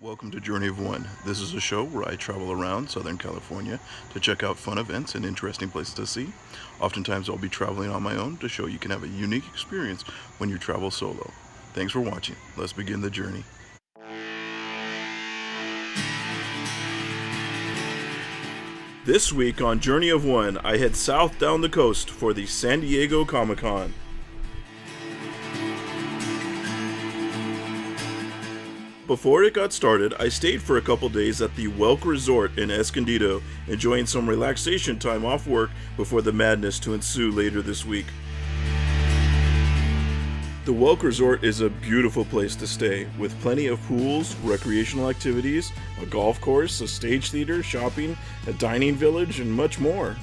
Welcome to Journey of One. This is a show where I travel around Southern California to check out fun events and interesting places to see. Oftentimes I'll be traveling on my own to show you can have a unique experience when you travel solo. Thanks for watching. Let's begin the journey. This week on Journey of One, I head south down the coast for the San Diego Comic-Con. Before it got started, I stayed for a couple days at the Welk Resort in Escondido, enjoying some relaxation time off work before the madness to ensue later this week. The Welk Resort is a beautiful place to stay, with plenty of pools, recreational activities, a golf course, a stage theater, shopping, a dining village, and much more.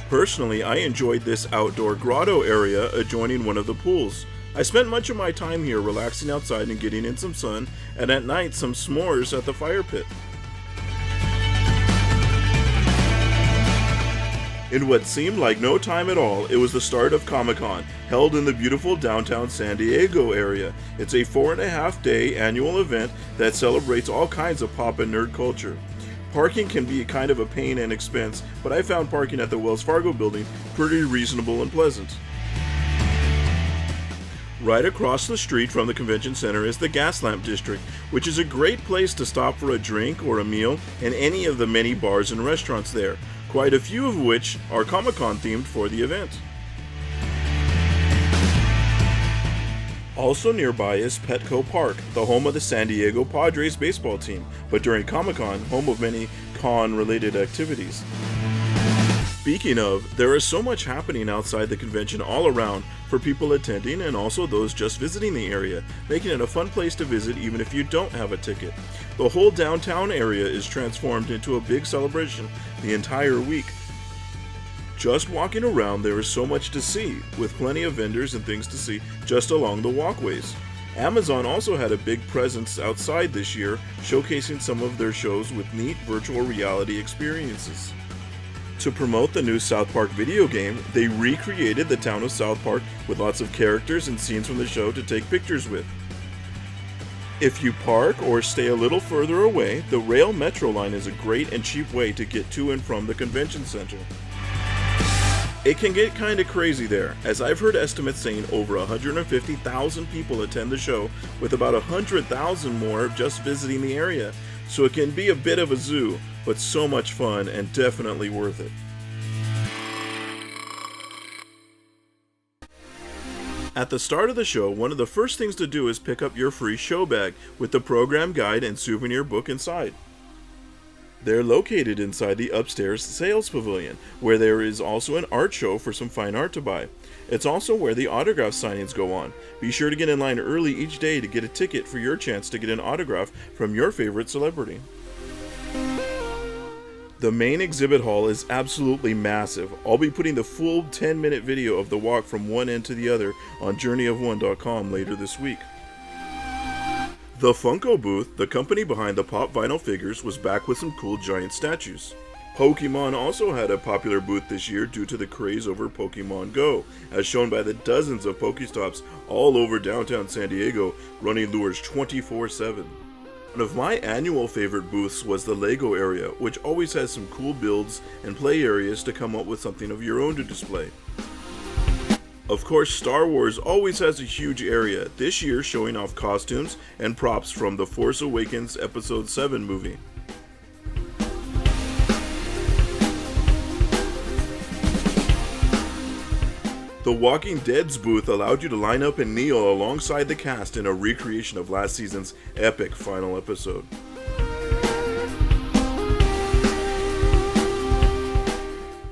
Personally, I enjoyed this outdoor grotto area adjoining one of the pools. I spent much of my time here relaxing outside and getting in some sun, and at night some s'mores at the fire pit. In what seemed like no time at all, it was the start of Comic-Con, held in the beautiful downtown San Diego area. It's a 4.5-day annual event that celebrates all kinds of pop and nerd culture. Parking can be kind of a pain and expense, but I found parking at the Wells Fargo building pretty reasonable and pleasant. Right across the street from the convention center is the Gaslamp District, which is a great place to stop for a drink or a meal in any of the many bars and restaurants there, quite a few of which are Comic-Con themed for the event. Also nearby is Petco Park, the home of the San Diego Padres baseball team, but during Comic-Con, home of many con-related activities. Speaking of, there is so much happening outside the convention all around for people attending and also those just visiting the area, making it a fun place to visit even if you don't have a ticket. The whole downtown area is transformed into a big celebration the entire week. Just walking around, there is so much to see, with plenty of vendors and things to see just along the walkways. Amazon also had a big presence outside this year, showcasing some of their shows with neat virtual reality experiences. To promote the new South Park video game, they recreated the town of South Park with lots of characters and scenes from the show to take pictures with. If you park or stay a little further away, the rail metro line is a great and cheap way to get to and from the convention center. It can get kinda crazy there, as I've heard estimates saying over 150,000 people attend the show, with about 100,000 more just visiting the area, so it can be a bit of a zoo, but so much fun and definitely worth it. At the start of the show, one of the first things to do is pick up your free show bag with the program guide and souvenir book inside. They're located inside the upstairs sales pavilion, where there is also an art show for some fine art to buy. It's also where the autograph signings go on. Be sure to get in line early each day to get a ticket for your chance to get an autograph from your favorite celebrity. The main exhibit hall is absolutely massive. I'll be putting the full 10-minute video of the walk from one end to the other on journeyofone.com later this week. The Funko booth, the company behind the pop vinyl figures, was back with some cool giant statues. Pokemon also had a popular booth this year due to the craze over Pokemon Go, as shown by the dozens of Pokestops all over downtown San Diego, running lures 24/7. One of my annual favorite booths was the Lego area, which always has some cool builds and play areas to come up with something of your own to display. Of course, Star Wars always has a huge area, this year showing off costumes and props from The Force Awakens Episode 7 movie. The Walking Dead's booth allowed you to line up and kneel alongside the cast in a recreation of last season's epic final episode.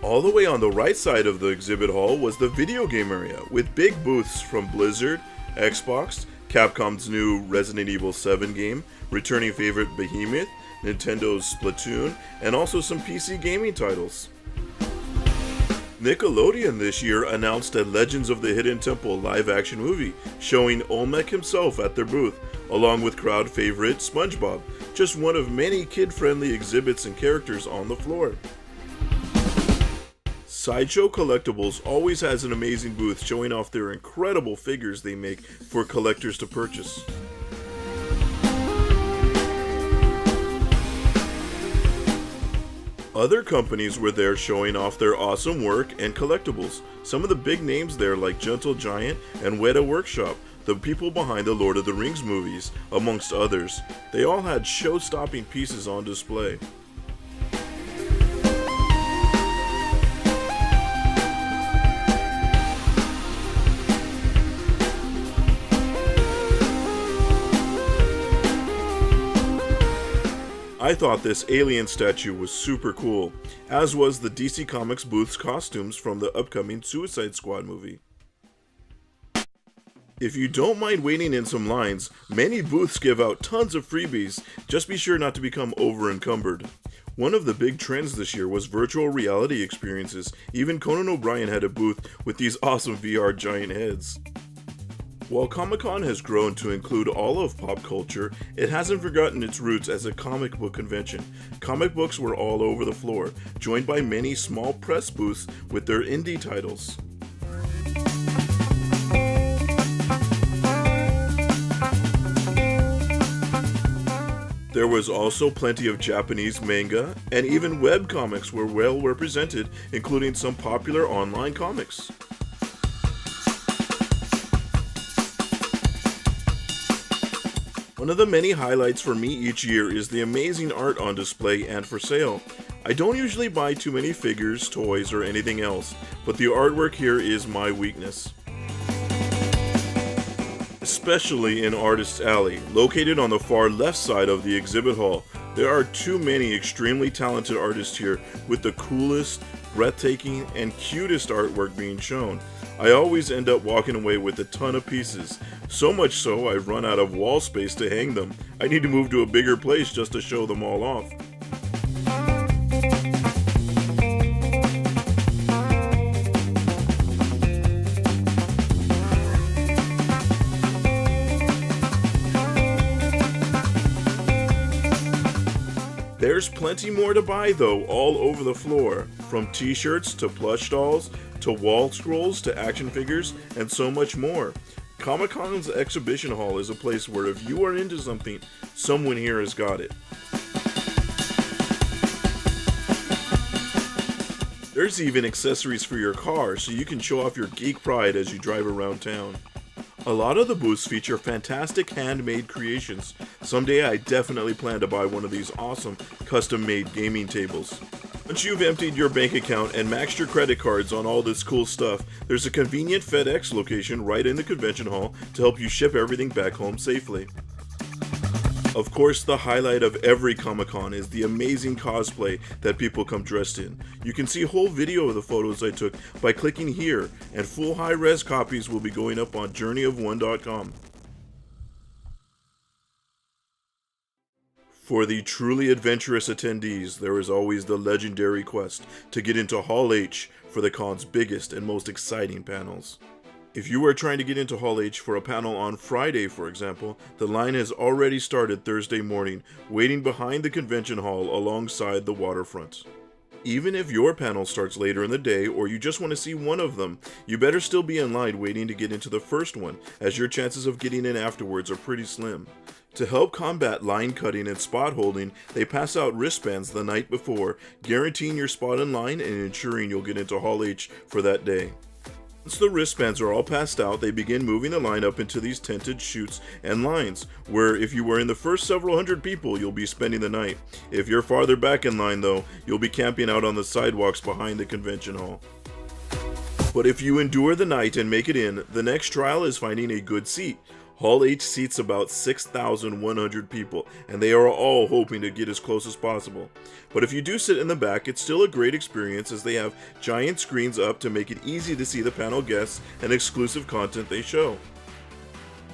All the way on the right side of the exhibit hall was the video game area, with big booths from Blizzard, Xbox, Capcom's new Resident Evil 7 game, returning favorite Behemoth, Nintendo's Splatoon, and also some PC gaming titles. Nickelodeon this year announced a Legends of the Hidden Temple live-action movie, showing Olmec himself at their booth, along with crowd favorite SpongeBob, just one of many kid-friendly exhibits and characters on the floor. Sideshow Collectibles always has an amazing booth showing off their incredible figures they make for collectors to purchase. Other companies were there showing off their awesome work and collectibles. Some of the big names there like Gentle Giant and Weta Workshop, the people behind the Lord of the Rings movies, amongst others. They all had show-stopping pieces on display. I thought this alien statue was super cool, as was the DC Comics booth's costumes from the upcoming Suicide Squad movie. If you don't mind waiting in some lines, many booths give out tons of freebies, just be sure not to become over-encumbered. One of the big trends this year was virtual reality experiences. Even Conan O'Brien had a booth with these awesome VR giant heads. While Comic-Con has grown to include all of pop culture, it hasn't forgotten its roots as a comic book convention. Comic books were all over the floor, joined by many small press booths with their indie titles. There was also plenty of Japanese manga, and even webcomics were well represented, including some popular online comics. One of the many highlights for me each year is the amazing art on display and for sale. I don't usually buy too many figures, toys, or anything else, but the artwork here is my weakness. Especially in Artist's Alley, located on the far left side of the exhibit hall. There are too many extremely talented artists here with the coolest, breathtaking, and cutest artwork being shown. I always end up walking away with a ton of pieces, so much so I've run out of wall space to hang them. I need to move to a bigger place just to show them all off. There's plenty more to buy though, all over the floor, from t-shirts to plush dolls, to wall scrolls, to action figures, and so much more. Comic-Con's exhibition hall is a place where if you are into something, someone here has got it. There's even accessories for your car, so you can show off your geek pride as you drive around town. A lot of the booths feature fantastic handmade creations. Someday I definitely plan to buy one of these awesome custom-made gaming tables. Once you've emptied your bank account and maxed your credit cards on all this cool stuff, there's a convenient FedEx location right in the convention hall to help you ship everything back home safely. Of course, the highlight of every Comic-Con is the amazing cosplay that people come dressed in. You can see a whole video of the photos I took by clicking here, and full high-res copies will be going up on journeyofone.com. For the truly adventurous attendees, there is always the legendary quest to get into Hall H for the con's biggest and most exciting panels. If you are trying to get into Hall H for a panel on Friday, for example, the line has already started Thursday morning, waiting behind the convention hall alongside the waterfront. Even if your panel starts later in the day or you just want to see one of them, you better still be in line waiting to get into the first one, as your chances of getting in afterwards are pretty slim. To help combat line cutting and spot holding, they pass out wristbands the night before, guaranteeing your spot in line and ensuring you'll get into Hall H for that day. Once the wristbands are all passed out, they begin moving the line up into these tented chutes and lines, where if you were in the first several hundred people, you'll be spending the night. If you're farther back in line though, you'll be camping out on the sidewalks behind the convention hall. But if you endure the night and make it in, the next trial is finding a good seat. Hall H seats about 6,100 people, and they are all hoping to get as close as possible. But if you do sit in the back, it's still a great experience as they have giant screens up to make it easy to see the panel guests and exclusive content they show.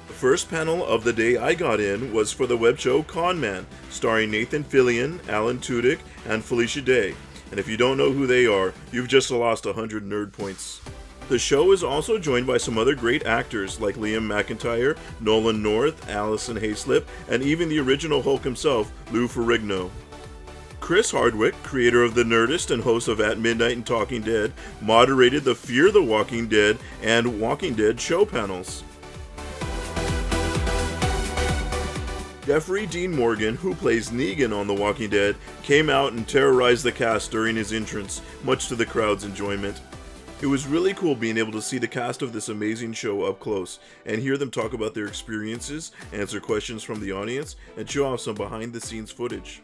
The first panel of the day I got in was for the web show Con Man, starring Nathan Fillion, Alan Tudyk, and Felicia Day. And if you don't know who they are, you've just lost 100 nerd points. The show is also joined by some other great actors like Liam McIntyre, Nolan North, Allison Hayslip, and even the original Hulk himself, Lou Ferrigno. Chris Hardwick, creator of The Nerdist and host of At Midnight and Talking Dead, moderated the Fear the Walking Dead and Walking Dead show panels. Jeffrey Dean Morgan, who plays Negan on The Walking Dead, came out and terrorized the cast during his entrance, much to the crowd's enjoyment. It was really cool being able to see the cast of this amazing show up close and hear them talk about their experiences, answer questions from the audience, and show off some behind-the-scenes footage.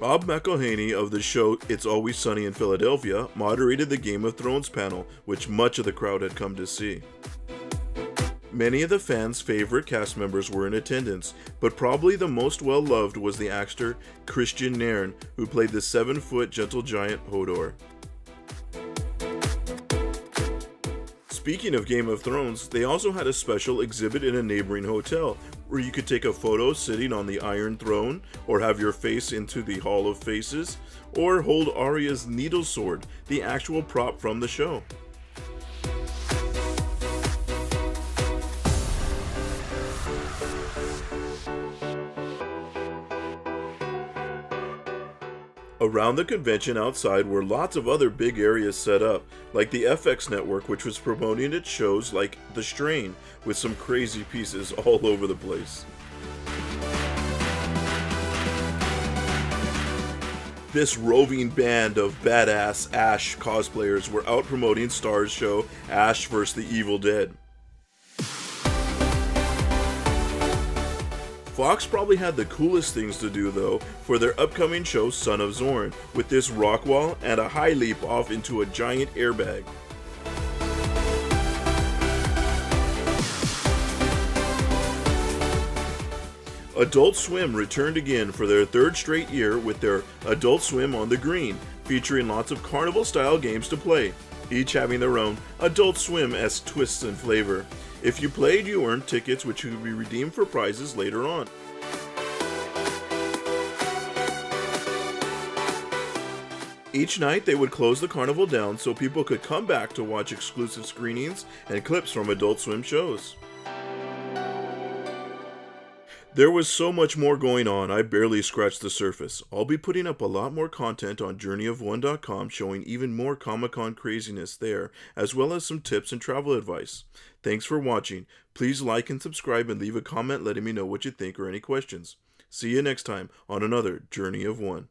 Bob McElhaney of the show It's Always Sunny in Philadelphia moderated the Game of Thrones panel, which much of the crowd had come to see. Many of the fans' favorite cast members were in attendance, but probably the most well-loved was the actor Christian Nairn, who played the 7-foot gentle giant Hodor. Speaking of Game of Thrones, they also had a special exhibit in a neighboring hotel, where you could take a photo sitting on the Iron Throne, or have your face into the Hall of Faces, or hold Arya's needle sword, the actual prop from the show. Around the convention outside were lots of other big areas set up, like the FX network, which was promoting its shows like The Strain, with some crazy pieces all over the place. This roving band of badass Ash cosplayers were out promoting Star's show Ash vs. the Evil Dead. Fox probably had the coolest things to do though for their upcoming show Son of Zorn, with this rock wall and a high leap off into a giant airbag. Adult Swim returned again for their third straight year with their Adult Swim on the Green, featuring lots of carnival-style games to play, each having their own Adult Swim-esque twists and flavor. If you played, you earned tickets which could be redeemed for prizes later on. Each night they would close the carnival down so people could come back to watch exclusive screenings and clips from Adult Swim shows. There was so much more going on, I barely scratched the surface. I'll be putting up a lot more content on journeyofone.com showing even more Comic-Con craziness there, as well as some tips and travel advice. Thanks for watching. Please like and subscribe and leave a comment letting me know what you think or any questions. See you next time on another Journey of One.